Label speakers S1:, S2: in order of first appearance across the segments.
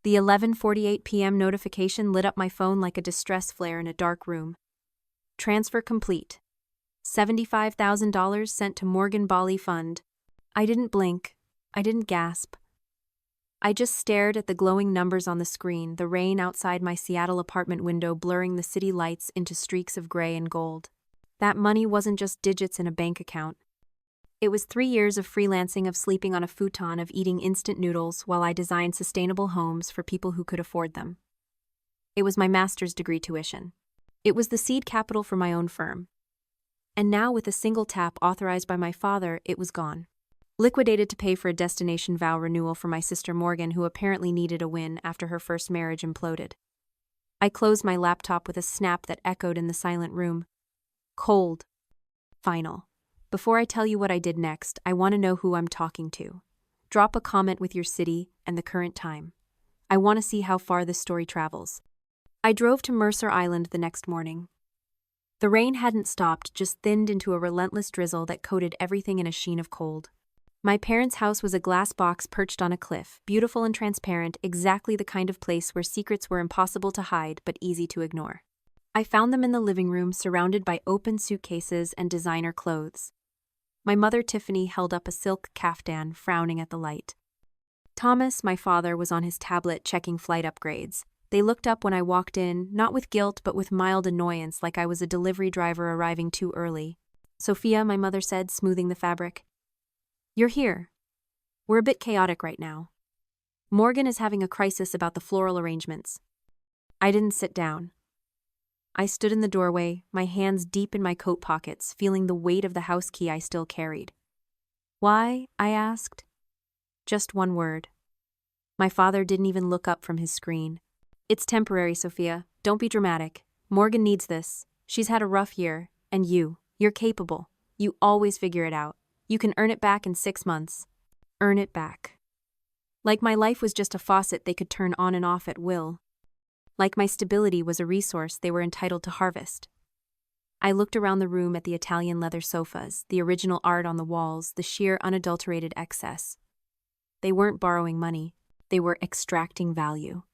S1: The 11:48 p.m. notification lit up my phone like a distress flare in a dark room. Transfer complete. $75,000 sent to Morgan-Bali-Fund. I didn't blink. I didn't gasp. I just stared at the glowing numbers on the screen, the rain outside my Seattle apartment window blurring the city lights into streaks of gray and gold. That money wasn't just digits in a bank account. It was 3 years of freelancing, of sleeping on a futon, of eating instant noodles while I designed sustainable homes for people who could afford them. It was my master's degree tuition. It was the seed capital for my own firm. And now, with a single tap authorized by my father, it was gone. Liquidated to pay for a destination Vow-Renewal for my sister Morgan, who apparently needed a win after her first marriage imploded. I closed my laptop with a snap that echoed in the silent room. Cold. Final. Before I tell you what I did next, I want to know who I'm talking to. Drop a comment with your city and the current time. I want to see how far this story travels. I drove to Mercer Island the next morning. The rain hadn't stopped, just thinned into a relentless drizzle that coated everything in a sheen of cold. My parents' house was a glass box perched on a cliff, beautiful and transparent, exactly the kind of place where secrets were impossible to hide but easy to ignore. I found them in the living room, surrounded by open suitcases and designer clothes. My mother, Tiffany, held up a silk caftan, frowning at the light. Thomas, my father, was on his tablet checking flight upgrades. They looked up when I walked in, not with guilt but with mild annoyance, like I was a delivery driver arriving too early. "Sophia," my mother said, smoothing the fabric. "You're here. We're a bit chaotic right now. Morgan is having a crisis about the floral arrangements." I didn't sit down. I stood in the doorway, my hands deep in my coat pockets, feeling the weight of the house key I still carried. "Why?" I asked. Just one word. My father didn't even look up from his screen. "It's temporary, Sophia. Don't be dramatic. Morgan needs this. She's had a rough year, and you're capable. You always figure it out. You can earn it back in 6 months. Earn it back." Like my life was just a faucet they could turn on and off at will. Like my stability was a resource they were entitled to harvest. I looked around the room at the Italian leather sofas, the original art on the walls, the sheer unadulterated excess. They weren't borrowing money. They were extracting value.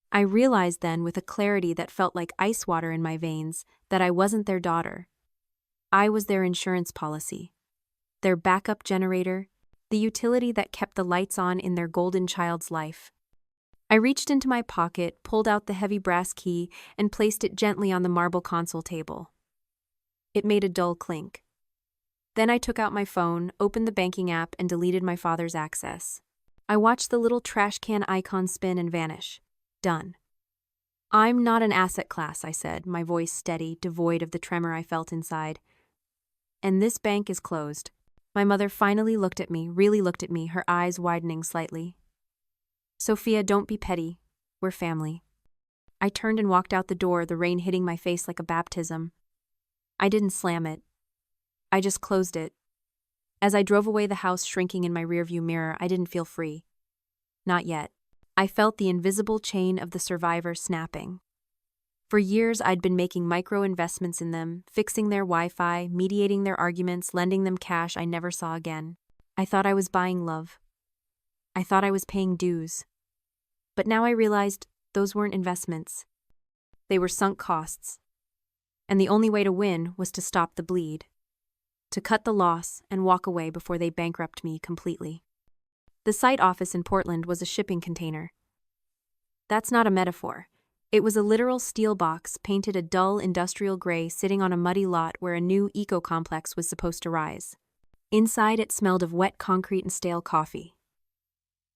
S1: I realized then, with a clarity that felt like ice water in my veins, that I wasn't their daughter. I was their insurance policy, their backup generator, the utility that kept the lights on in their golden child's life. I reached into my pocket, pulled out the heavy brass key, and placed it gently on the marble console table. It made a dull clink. Then I took out my phone, opened the banking app, and deleted my father's access. I watched the little trash can icon spin and vanish. Done. "I'm not an asset class," I said, my voice steady, devoid of the tremor I felt inside. "And this bank is closed." My mother finally looked at me, really looked at me, her eyes widening slightly. "Sophia, don't be petty. We're family." I turned and walked out the door, the rain hitting my face like a baptism. I didn't slam it. I just closed it. As I drove away, the house shrinking in my rearview mirror, I didn't feel free. Not yet. I felt the invisible chain of the survivor snapping. For years, I'd been making micro-investments in them, fixing their Wi-Fi, mediating their arguments, lending them cash I never saw again. I thought I was buying love. I thought I was paying dues. But now I realized those weren't investments. They were sunk costs. And the only way to win was to stop the bleed. To cut the loss and walk away before they bankrupt me completely. The site office in Portland was a shipping container. That's not a metaphor. It was a literal steel box, painted a dull industrial gray, sitting on a muddy lot where a new eco-complex was supposed to rise. Inside, it smelled of wet concrete and stale coffee.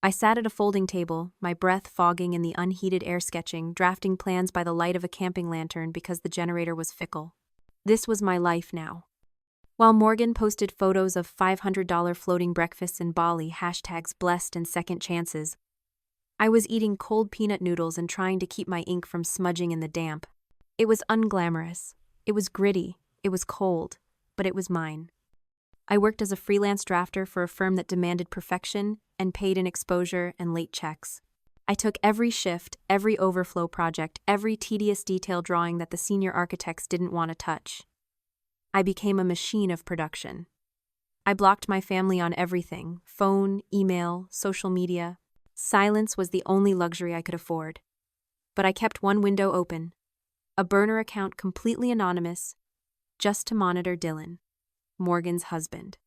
S1: I sat at a folding table, my breath fogging in the unheated air, sketching, drafting plans by the light of a camping lantern because the generator was fickle. This was my life now. While Morgan posted photos of $500 floating breakfasts in Bali, hashtags blessed and second chances, I was eating cold peanut noodles and trying to keep my ink from smudging in the damp. It was unglamorous. It was gritty. It was cold. But it was mine. I worked as a freelance drafter for a firm that demanded perfection and paid in exposure and late checks. I took every shift, every overflow project, every tedious detail drawing that the senior architects didn't want to touch. I became a machine of production. I blocked my family on everything: phone, email, social media. Silence was the only luxury I could afford. But I kept one window open, a burner account completely anonymous, just to monitor Dylan, Morgan's husband.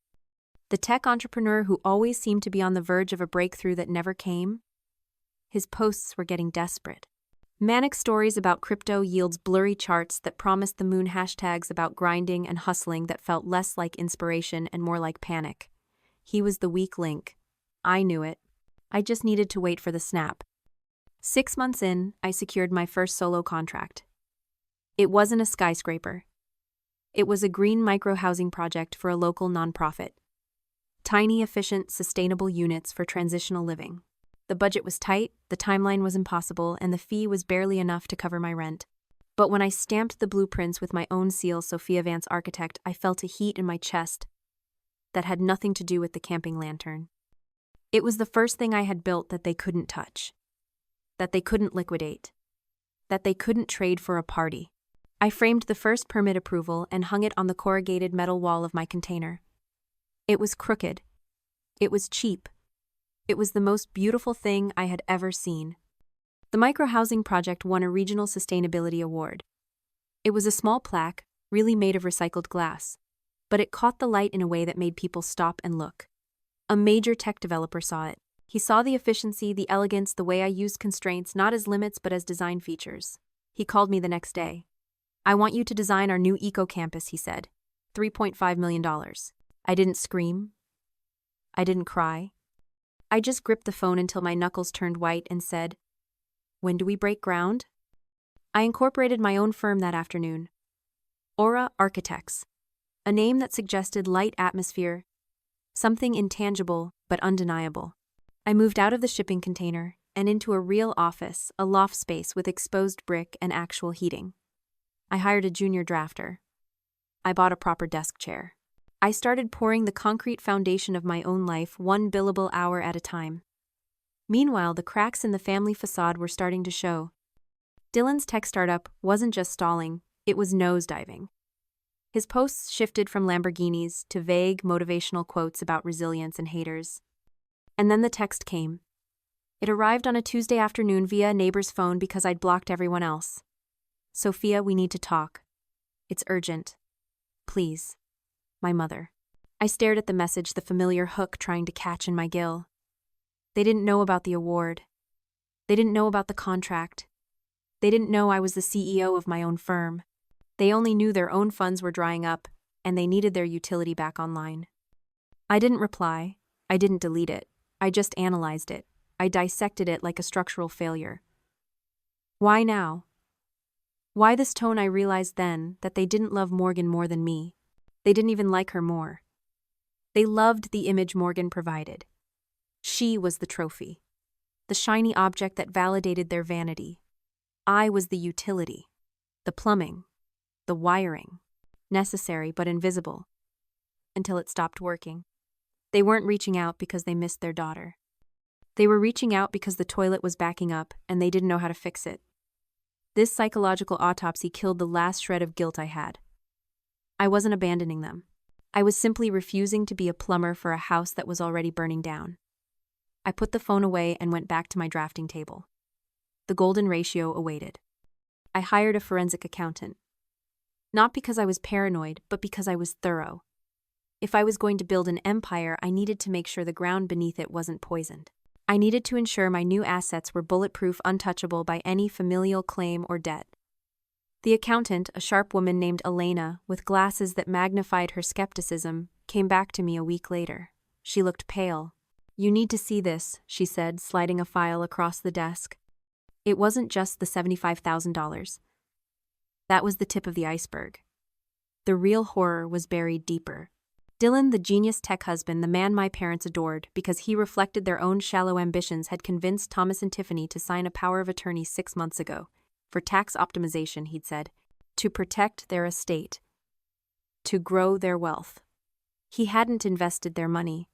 S1: The tech entrepreneur who always seemed to be on the verge of a breakthrough that never came. His posts were getting desperate. Manic stories about crypto yields blurry charts that promised the moon, hashtags about grinding and hustling that felt less like inspiration and more like panic. He was the weak link. I knew it. I just needed to wait for the snap. 6 months in, I secured my first solo contract. It wasn't a skyscraper. It was a green micro-housing project for a local nonprofit. Tiny, efficient, sustainable units for transitional living. The budget was tight, the timeline was impossible, and the fee was barely enough to cover my rent. But when I stamped the blueprints with my own seal, Sophia Vance Architect, I felt a heat in my chest that had nothing to do with the camping lantern. It was the first thing I had built that they couldn't touch, that they couldn't liquidate, that they couldn't trade for a party. I framed the first permit approval and hung it on the corrugated metal wall of my container. It was crooked. It was cheap. It was the most beautiful thing I had ever seen. The micro-housing project won a regional sustainability award. It was a small plaque, really made of recycled glass, but it caught the light in a way that made people stop and look. A major tech developer saw it. He saw the efficiency, the elegance, the way I used constraints not as limits but as design features. He called me the next day. "I want you to design our new eco-campus," he said. $3.5 million. I didn't scream. I didn't cry. I just gripped the phone until my knuckles turned white and said, "When do we break ground?" I incorporated my own firm that afternoon. Aura Architects. A name that suggested light atmosphere, something intangible but undeniable. I moved out of the shipping container and into a real office, a loft space with exposed brick and actual heating. I hired a junior drafter. I bought a proper desk chair. I started pouring the concrete foundation of my own life, one billable hour at a time. Meanwhile, the cracks in the family facade were starting to show. Dylan's tech startup wasn't just stalling, it was nosediving. His posts shifted from Lamborghinis to vague motivational quotes about resilience and haters. And then the text came. It arrived on a Tuesday afternoon via a neighbor's phone because I'd blocked everyone else. "Sophia, we need to talk. It's urgent. Please." My mother. I stared at the message, the familiar hook trying to catch in my gill. They didn't know about the award. They didn't know about the contract. They didn't know I was the CEO of my own firm. They only knew their own funds were drying up, and they needed their utility back online. I didn't reply. I didn't delete it. I just analyzed it. I dissected it like a structural failure. Why now? Why this tone? I realized then that they didn't love Morgan more than me. They didn't even like her more. They loved the image Morgan provided. She was the trophy, the shiny object that validated their vanity. I was the utility, the plumbing, the wiring, necessary but invisible, until it stopped working. They weren't reaching out because they missed their daughter. They were reaching out because the toilet was backing up and they didn't know how to fix it. This psychological autopsy killed the last shred of guilt I had. I wasn't abandoning them. I was simply refusing to be a plumber for a house that was already burning down. I put the phone away and went back to my drafting table. The golden ratio awaited. I hired a forensic accountant. Not because I was paranoid, but because I was thorough. If I was going to build an empire, I needed to make sure the ground beneath it wasn't poisoned. I needed to ensure my new assets were bulletproof, untouchable by any familial claim or debt. The accountant, a sharp woman named Elena, with glasses that magnified her skepticism, came back to me a week later. She looked pale. "You need to see this," she said, sliding a file across the desk. It wasn't just the $75,000. That was the tip of the iceberg. The real horror was buried deeper. Dylan, the genius tech husband, the man my parents adored because he reflected their own shallow ambitions, had convinced Thomas and Tiffany to sign a power of attorney 6 months ago. For tax optimization, he'd said, to protect their estate, to grow their wealth. He hadn't invested their money.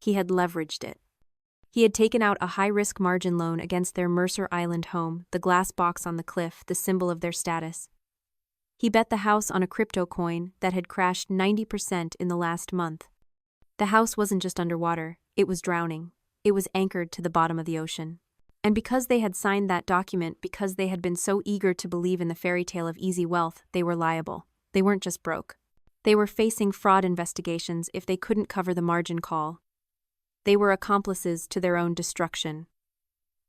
S1: He had leveraged it. He had taken out a high-risk margin loan against their Mercer Island home, the glass box on the cliff, the symbol of their status. He bet the house on a crypto coin that had crashed 90% in the last month. The house wasn't just underwater, it was drowning. It was anchored to the bottom of the ocean. And because they had signed that document, because they had been so eager to believe in the fairy tale of easy wealth, they were liable. They weren't just broke. They were facing fraud investigations if they couldn't cover the margin call. They were accomplices to their own destruction.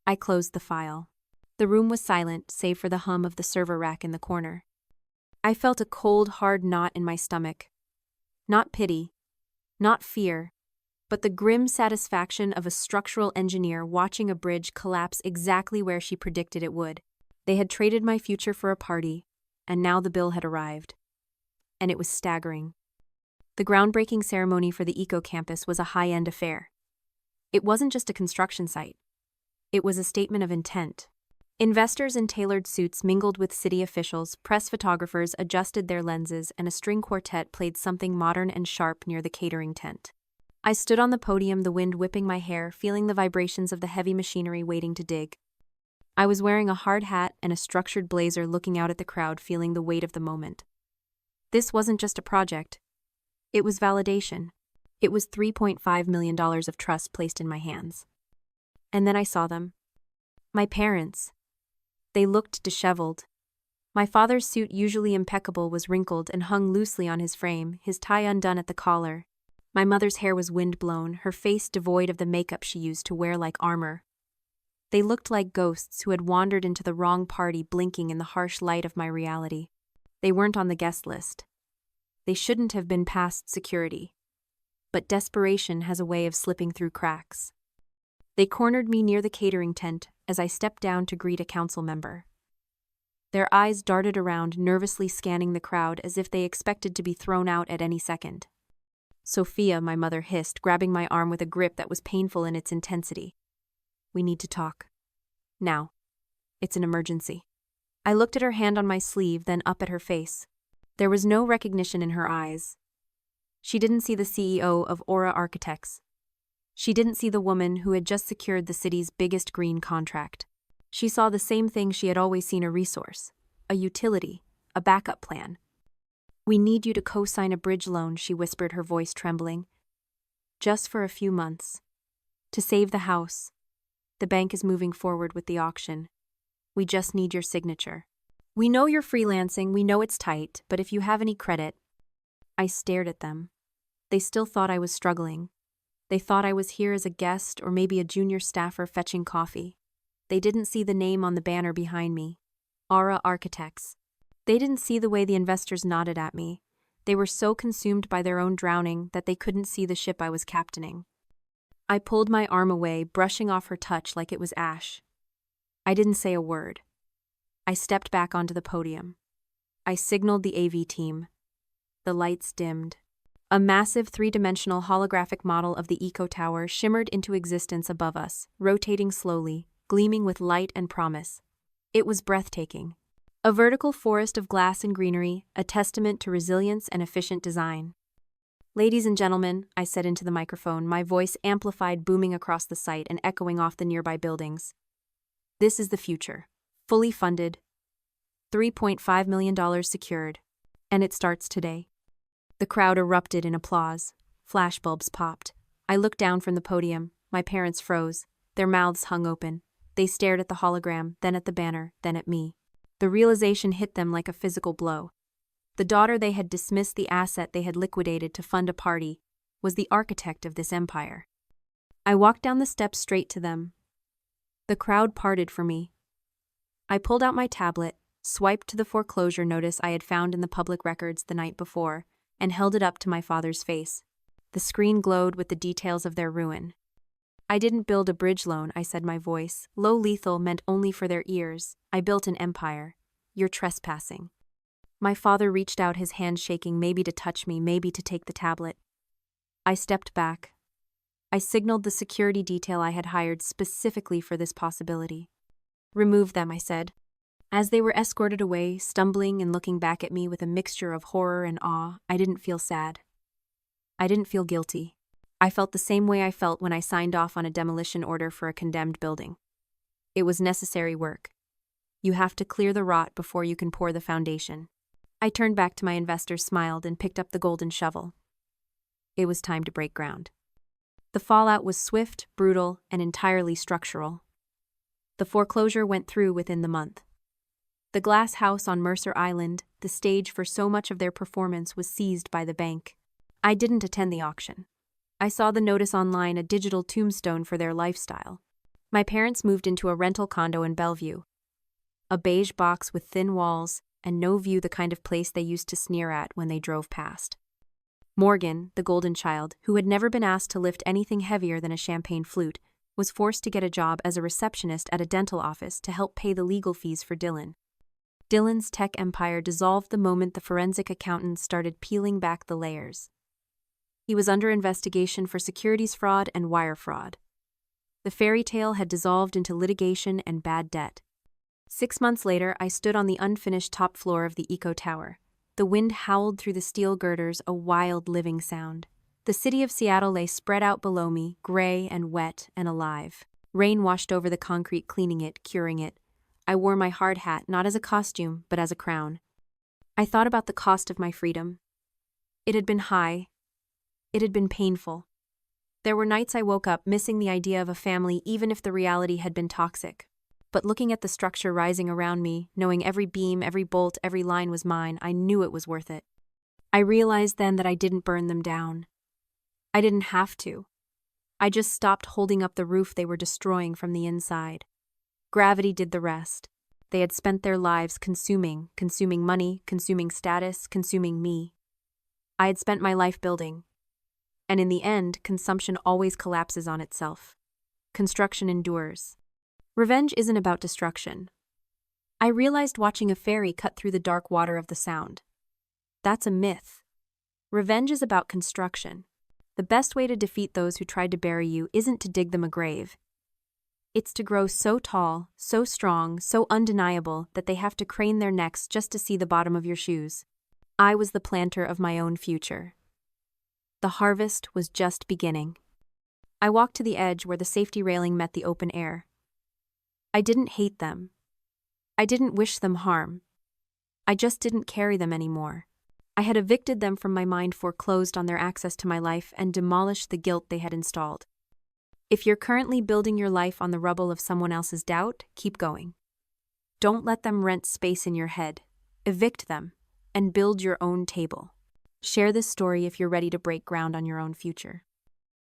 S1: I closed the file. The room was silent, save for the hum of the server rack in the corner. I felt a cold, hard knot in my stomach. Not pity, not fear, but the grim satisfaction of a structural engineer watching a bridge collapse exactly where she predicted it would. They had traded my future for a party, and now the bill had arrived. And it was staggering. The groundbreaking ceremony for the eco-campus was a high-end affair. It wasn't just a construction site. It was a statement of intent. Investors in tailored suits mingled with city officials, press photographers adjusted their lenses, and a string quartet played something modern and sharp near the catering tent. I stood on the podium, the wind whipping my hair, feeling the vibrations of the heavy machinery waiting to dig. I was wearing a hard hat and a structured blazer, looking out at the crowd, feeling the weight of the moment. This wasn't just a project. It was validation. It was $3.5 million of trust placed in my hands. And then I saw them. My parents. They looked disheveled. My father's suit, usually impeccable, was wrinkled and hung loosely on his frame, his tie undone at the collar. My mother's hair was wind-blown, her face devoid of the makeup she used to wear like armor. They looked like ghosts who had wandered into the wrong party, blinking in the harsh light of my reality. They weren't on the guest list. They shouldn't have been past security. But desperation has a way of slipping through cracks. They cornered me near the catering tent as I stepped down to greet a council member. Their eyes darted around, nervously scanning the crowd as if they expected to be thrown out at any second. "Sophia," my mother hissed, grabbing my arm with a grip that was painful in its intensity. "We need to talk. Now. It's an emergency." I looked at her hand on my sleeve, then up at her face. There was no recognition in her eyes. She didn't see the CEO of Aura Architects. She didn't see the woman who had just secured the city's biggest green contract. She saw the same thing she had always seen: a resource, a utility, a backup plan. "We need you to co-sign a bridge loan," she whispered, her voice trembling. "Just for a few months. To save the house. The bank is moving forward with the auction. We just need your signature. We know you're freelancing, we know it's tight, but if you have any credit..." I stared at them. They still thought I was struggling. They thought I was here as a guest or maybe a junior staffer fetching coffee. They didn't see the name on the banner behind me. Aura Architects. They didn't see the way the investors nodded at me. They were so consumed by their own drowning that they couldn't see the ship I was captaining. I pulled my arm away, brushing off her touch like it was ash. I didn't say a word. I stepped back onto the podium. I signaled the AV team. The lights dimmed. A massive three-dimensional holographic model of the Eco Tower shimmered into existence above us, rotating slowly, gleaming with light and promise. It was breathtaking. A vertical forest of glass and greenery, a testament to resilience and efficient design. "Ladies and gentlemen," I said into the microphone, my voice amplified, booming across the site and echoing off the nearby buildings. "This is the future. Fully funded. $3.5 million secured. And it starts today." The crowd erupted in applause. Flashbulbs popped. I looked down from the podium. My parents froze. Their mouths hung open. They stared at the hologram, then at the banner, then at me. The realization hit them like a physical blow. The daughter they had dismissed, the asset they had liquidated to fund a party, was the architect of this empire. I walked down the steps straight to them. The crowd parted for me. I pulled out my tablet, swiped to the foreclosure notice I had found in the public records the night before, and held it up to my father's face. The screen glowed with the details of their ruin. "I didn't build a bridge loan," I said, my voice, low, lethal, meant only for their ears. "I built an empire. You're trespassing." My father reached out, his hand shaking, maybe to touch me, maybe to take the tablet. I stepped back. I signaled the security detail I had hired specifically for this possibility. "Remove them," I said. As they were escorted away, stumbling and looking back at me with a mixture of horror and awe, I didn't feel sad. I didn't feel guilty. I felt the same way I felt when I signed off on a demolition order for a condemned building. It was necessary work. You have to clear the rot before you can pour the foundation. I turned back to my investors, smiled, and picked up the golden shovel. It was time to break ground. The fallout was swift, brutal, and entirely structural. The foreclosure went through within the month. The glass house on Mercer Island, the stage for so much of their performance, was seized by the bank. I didn't attend the auction. I saw the notice online, a digital tombstone for their lifestyle. My parents moved into a rental condo in Bellevue. A beige box with thin walls and no view, the kind of place they used to sneer at when they drove past. Morgan, the golden child, who had never been asked to lift anything heavier than a champagne flute, was forced to get a job as a receptionist at a dental office to help pay the legal fees for Dylan. Dylan's tech empire dissolved the moment the forensic accountants started peeling back the layers. He was under investigation for securities fraud and wire fraud. The fairy tale had dissolved into litigation and bad debt. 6 months later, I stood on the unfinished top floor of the Eco Tower. The wind howled through the steel girders, a wild, living sound. The city of Seattle lay spread out below me, gray and wet and alive. Rain washed over the concrete, cleaning it, curing it. I wore my hard hat not as a costume, but as a crown. I thought about the cost of my freedom. It had been high. It had been painful. There were nights I woke up missing the idea of a family, even if the reality had been toxic. But looking at the structure rising around me, knowing every beam, every bolt, every line was mine, I knew it was worth it. I realized then that I didn't burn them down. I didn't have to. I just stopped holding up the roof they were destroying from the inside. Gravity did the rest. They had spent their lives consuming money, consuming status, consuming me. I had spent my life building. And in the end, consumption always collapses on itself. Construction endures. Revenge isn't about destruction. I realized watching a ferry cut through the dark water of the Sound. That's a myth. Revenge is about construction. The best way to defeat those who tried to bury you isn't to dig them a grave. It's to grow so tall, so strong, so undeniable that they have to crane their necks just to see the bottom of your shoes. I was the planter of my own future. The harvest was just beginning. I walked to the edge where the safety railing met the open air. I didn't hate them. I didn't wish them harm. I just didn't carry them anymore. I had evicted them from my mind, foreclosed on their access to my life, and demolished the guilt they had installed. If you're currently building your life on the rubble of someone else's doubt, keep going. Don't let them rent space in your head. Evict them, and build your own table. Share this story if you're ready to break ground on your own future.